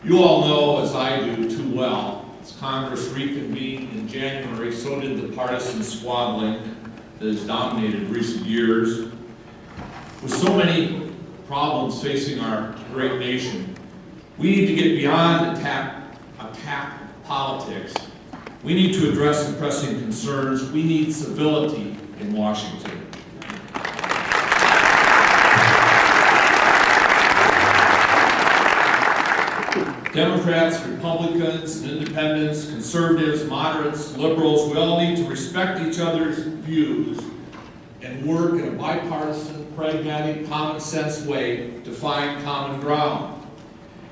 You all know, as I do too well, as Congress reconvened in January, so did the partisan squabbling that has dominated recent years. With so many problems facing our great nation, we need to get beyond attack politics. We need to address the pressing concerns. We need civility in Washington. Democrats, Republicans, independents, conservatives, moderates, liberals, we all need to respect each other's views and work in a bipartisan, pragmatic, common sense way to find common ground.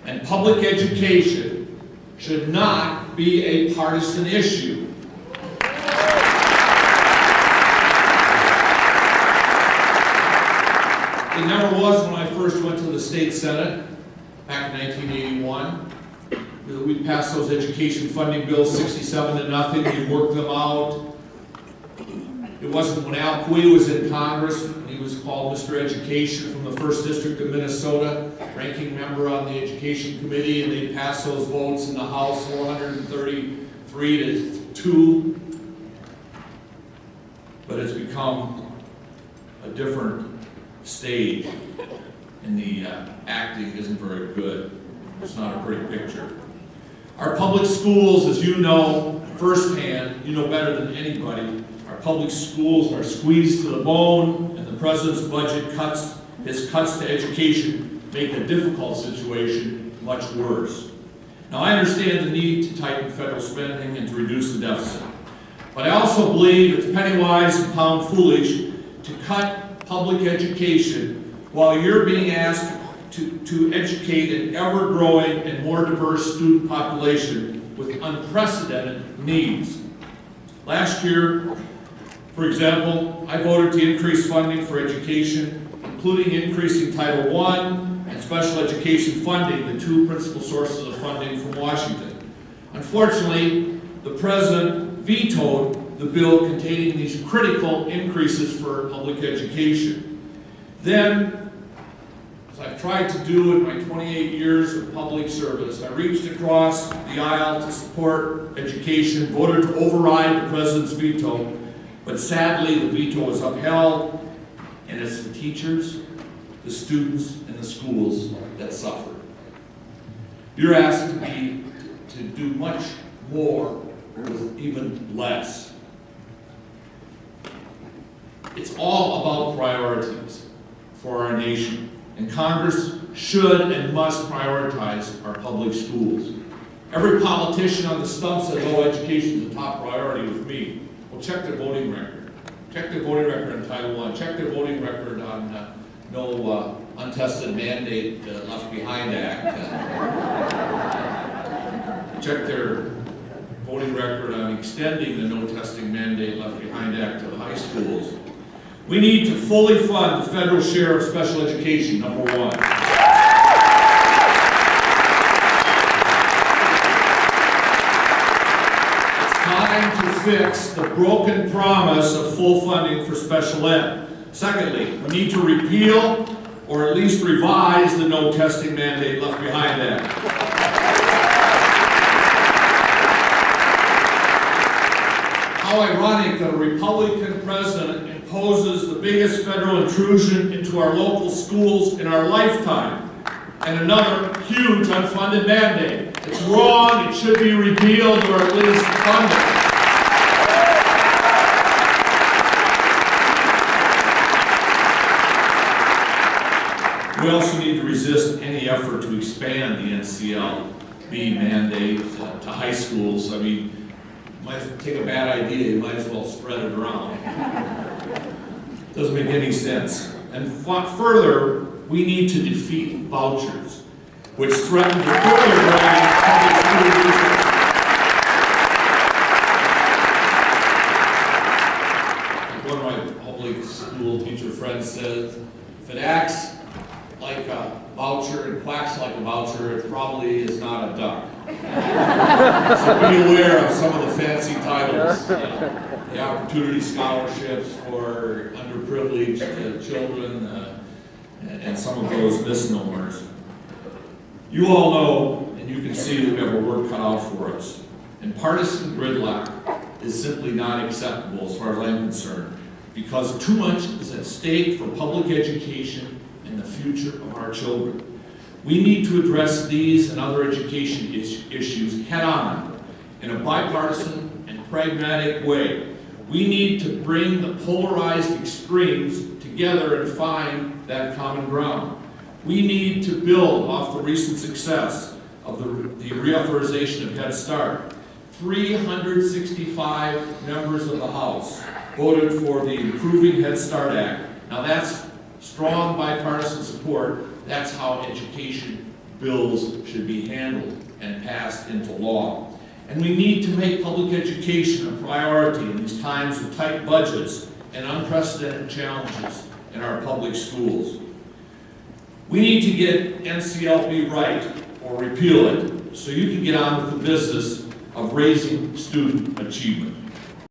And public education should not be a partisan issue. It never was when I first went to the state senate back in 1981. We passed those education funding bills 67-0. We worked them out. It wasn't when Al Cui was in Congress, and he was called Mr. Education from the 1st District of Minnesota, ranking member on the Education Committee, and they passed those votes in the House 433-2. But it's become a different stage, and the acting isn't very good. It's not a pretty picture. Our public schools, as you know firsthand, you know better than anybody, our public schools are squeezed to the bone, and the president's budget his cuts to education make a difficult situation much worse. Now, I understand the need to tighten federal spending and to reduce the deficit, but I also believe it's penny wise and pound foolish to cut public education while you're being asked to educate an ever-growing and more diverse student population with unprecedented needs. Last year, for example, I voted to increase funding for education, including increasing Title I and special education funding, the two principal sources of funding from Washington. Unfortunately, the president vetoed the bill containing these critical increases for public education. Then, as I've tried to do in my 28 years of public service, I reached across the aisle to support education, voted to override the president's veto, but sadly the veto was upheld, and it's the teachers, the students, and the schools that suffer. You're asked to do much more with even less. It's all about priorities for our nation, and Congress should and must prioritize our public schools. Every politician on the stump says, oh, education is a top priority with me. Well, check their voting record. Check their voting record on Title I. Check their voting record on no untested mandate left behind act. Check their voting record on extending the no testing mandate left behind act to the high schools. We need to fully fund the federal share of special education, number one. It's time to fix the broken promise of full funding for special ed. Secondly, we need to repeal or at least revise the no testing mandate left behind act. How ironic that a Republican president imposes the biggest federal intrusion into our local schools in our lifetime, and another huge unfunded mandate. It's wrong, it should be repealed or at least funded. We also need to resist any effort to expand the NCLB mandate to high schools. I mean, might take a bad idea, you might as well spread it around. Doesn't make any sense. And further, we need to defeat vouchers, which threaten to further drag public school districts. One of my public school teacher friends says, if it acts like a voucher and quacks like a voucher, it probably is not a duck. So be aware of some of the fancy titles, the opportunity scholarships for underprivileged children, and some of those misnomers. You all know, and you can see that we have our work cut out for us. And partisan gridlock is simply not acceptable as far as I'm concerned, because too much is at stake for public education and the future of our children. We need to address these and other education issues head-on in a bipartisan and pragmatic way. We need to bring the polarized extremes together and find that common ground. We need to build off the recent success of the reauthorization of Head Start. 365 members of the House voted for the Improving Head Start Act. Now that's strong bipartisan support. That's how education bills should be handled and passed into law. And we need to make public education a priority in these times of tight budgets and unprecedented challenges in our public schools. We need to get NCLB right or repeal it so you can get on with the business of raising student achievement.